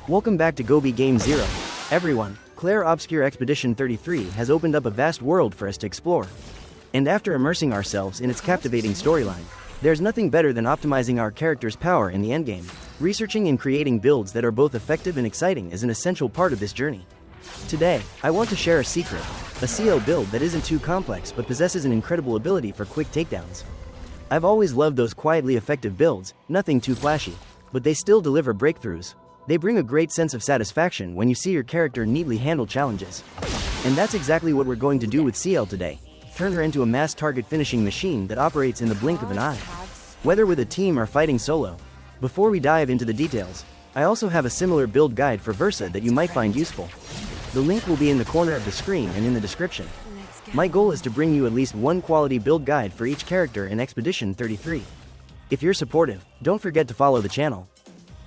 Welcome back to GobyGameZero. Everyone, Clair Obscur Expedition 33 has opened up a vast world for us to explore. And after immersing ourselves in its captivating storyline, there's nothing better than optimizing our character's power in the endgame. Researching and creating builds that are both effective and exciting is an essential part of this journey. Today, I want to share a secret, a Sciel build that isn't too complex but possesses an incredible ability for quick takedowns. I've always loved those quietly effective builds, nothing too flashy, but they still deliver breakthroughs. They bring a great sense of satisfaction when you see your character neatly handle challenges. And that's exactly what we're going to do with Sciel today. Turn her into a mass target finishing machine that operates in the blink of an eye. Whether with a team or fighting solo. Before we dive into the details, I also have a similar build guide for Versa that you might find useful. The link will be in the corner of the screen and in the description. My goal is to bring you at least one quality build guide for each character in Expedition 33. If you're supportive, don't forget to follow the channel.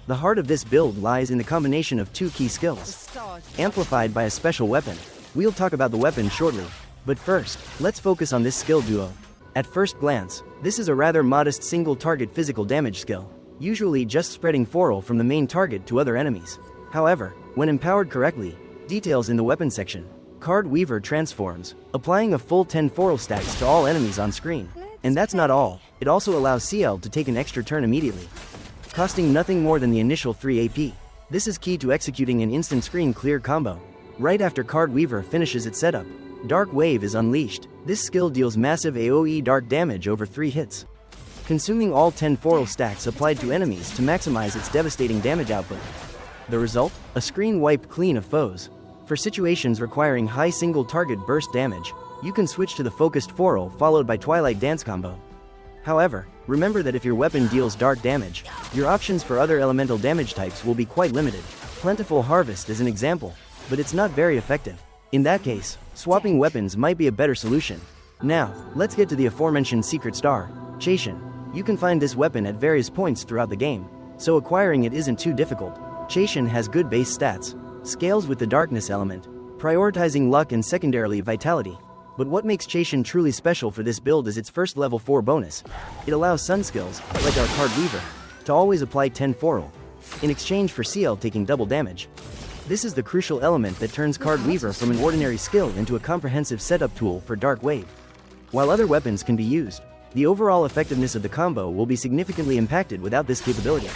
The heart of this build lies in the combination of two key skills, amplified by a special weapon. We'll talk about the weapon shortly, but first, let's focus on this skill duo. At first glance, this is a rather modest single-target physical damage skill, usually just spreading foral from the main target to other enemies. However, when empowered correctly, details in the weapon section, Card Weaver transforms, applying a full 10 foral stacks to all enemies on screen. And that's not all, it also allows Sciel to take an extra turn immediately, costing nothing more than the initial 3 AP. This is key to executing an instant screen clear combo. Right after Card Weaver finishes its setup, Dark Wave is unleashed. This skill deals massive AoE dark damage over 3 hits, consuming all 10 foral stacks applied to enemies to maximize its devastating damage output. The result? A screen wipe clean of foes. For situations requiring high single target burst damage, you can switch to the focused foral followed by Twilight Dance combo. However, remember that if your weapon deals dark damage, your options for other elemental damage types will be quite limited. Plentiful Harvest is an example, but it's not very effective. In that case, swapping weapons might be a better solution. Now, let's get to the aforementioned secret star, Chaition. You can find this weapon at various points throughout the game, so acquiring it isn't too difficult. Chaition has good base stats, scales with the darkness element, prioritizing luck and secondarily vitality. But what makes Chaition truly special for this build is its first level 4 bonus. It allows Sun skills, like our Card Weaver, to always apply 10 foral, in exchange for Sciel taking double damage. This is the crucial element that turns Card Weaver from an ordinary skill into a comprehensive setup tool for Dark Wave. While other weapons can be used, the overall effectiveness of the combo will be significantly impacted without this capability.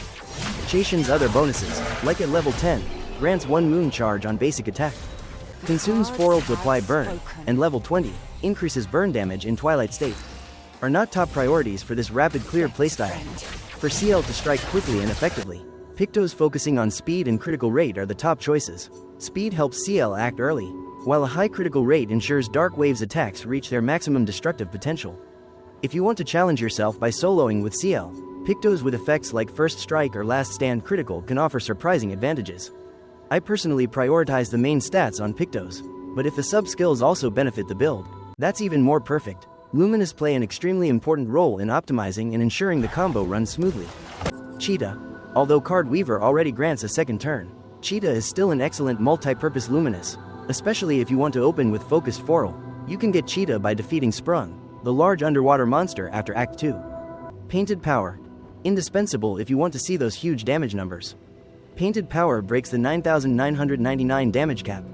Chaition's other bonuses, like at level 10, grants 1 Moon Charge on basic attack, consumes foral to apply burn, and level 20, increases burn damage in Twilight State, are not top priorities for this rapid clear playstyle. For Sciel to strike quickly and effectively, Pictos focusing on speed and critical rate are the top choices. Speed helps Sciel act early, while a high critical rate ensures Dark Wave's attacks reach their maximum destructive potential. If you want to challenge yourself by soloing with Sciel, Pictos with effects like First Strike or Last Stand Critical can offer surprising advantages. I personally prioritize the main stats on Pictos, but if the sub-skills also benefit the build, that's even more perfect. Luminous play an extremely important role in optimizing and ensuring the combo runs smoothly. Cheetah. Although Card Weaver already grants a second turn, Cheetah is still an excellent multi-purpose Luminous, especially if you want to open with focused foral. You can get Cheetah by defeating Sprung, the large underwater monster after Act 2. Painted Power. Indispensable if you want to see those huge damage numbers. Painted Power breaks the 9,999 damage cap,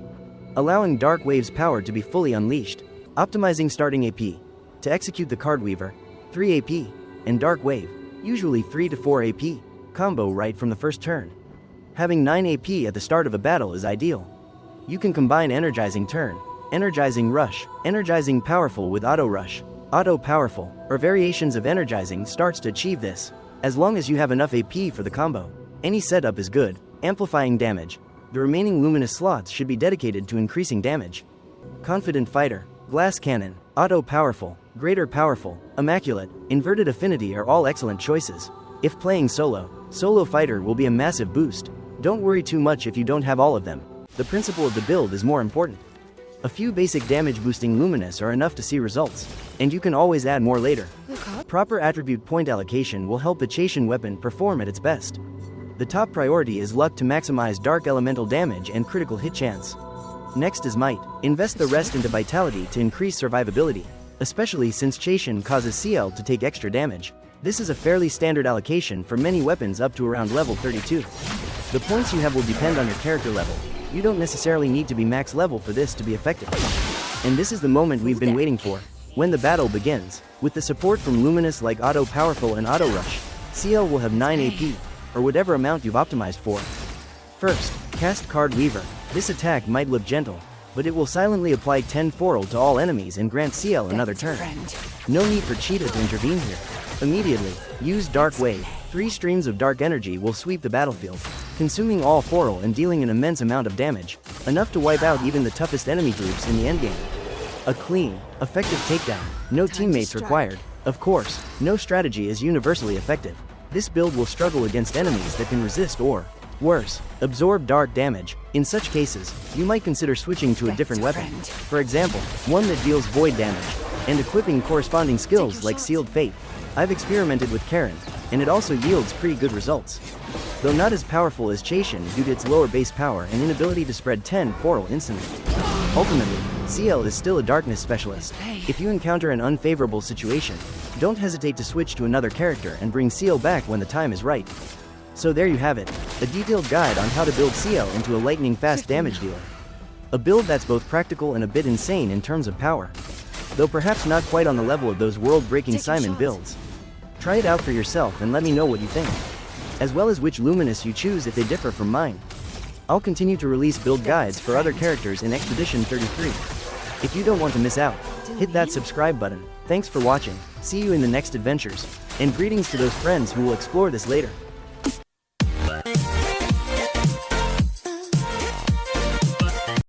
allowing Dark Wave's power to be fully unleashed, optimizing starting AP. To execute the Card Weaver, 3 AP, and Dark Wave, usually 3 to 4 AP, combo right from the first turn. Having 9 AP at the start of a battle is ideal. You can combine Energizing Turn, Energizing Rush, Energizing Powerful with Auto Rush, Auto Powerful, or variations of Energizing starts to achieve this, as long as you have enough AP for the combo. Any setup is good, amplifying damage. The remaining Luminous slots should be dedicated to increasing damage. Confident Fighter, Glass Cannon, Auto Powerful, Greater Powerful, Immaculate, Inverted Affinity are all excellent choices. If playing solo, Solo Fighter will be a massive boost. Don't worry too much if you don't have all of them. The principle of the build is more important. A few basic damage boosting Luminous are enough to see results, and you can always add more later. Proper attribute point allocation will help the Chaition Weapon perform at its best. The top priority is luck to maximize dark elemental damage and critical hit chance. Next is Might. Invest the rest into Vitality to increase survivability, especially since Chaition causes Sciel to take extra damage. This is a fairly standard allocation for many weapons up to around level 32. The points you have will depend on your character level. You don't necessarily need to be max level for this to be effective. And this is the moment we've been waiting for, when the battle begins. With the support from Luminous like Auto Powerful and Auto Rush, Sciel will have 9 AP, or whatever amount you've optimized for. First, cast Card Weaver. This attack might look gentle, but it will silently apply 10 Foral to all enemies and grant Sciel another turn. No need for Cheetah to intervene here. Immediately, use Dark Wave. 3 streams of dark energy will sweep the battlefield, consuming all Foral and dealing an immense amount of damage, enough to wipe out even the toughest enemy groups in the endgame. A clean, effective takedown, no teammates required. Of course, no strategy is universally effective. This build will struggle against enemies that can resist or, worse, absorb dark damage. In such cases, you might consider switching to a different weapon. For example, one that deals void damage, and equipping corresponding skills like Sealed Fate. I've experimented with Karen, and it also yields pretty good results. Though not as powerful as Chaition due to its lower base power and inability to spread 10 Foral instantly. Ultimately, Sciel is still a darkness specialist. If you encounter an unfavorable situation, don't hesitate to switch to another character and bring Sciel back when the time is right. So there you have it, a detailed guide on how to build Sciel into a lightning fast damage dealer. A build that's both practical and a bit insane in terms of power, though perhaps not quite on the level of those world-breaking Simon builds. Try it out for yourself and let me know what you think, as well as which Luminous you choose if they differ from mine. I'll continue to release build guides for other characters in Expedition 33. If you don't want to miss out, hit that subscribe button. Thanks for watching, see you in the next adventures, and greetings to those friends who will explore this later.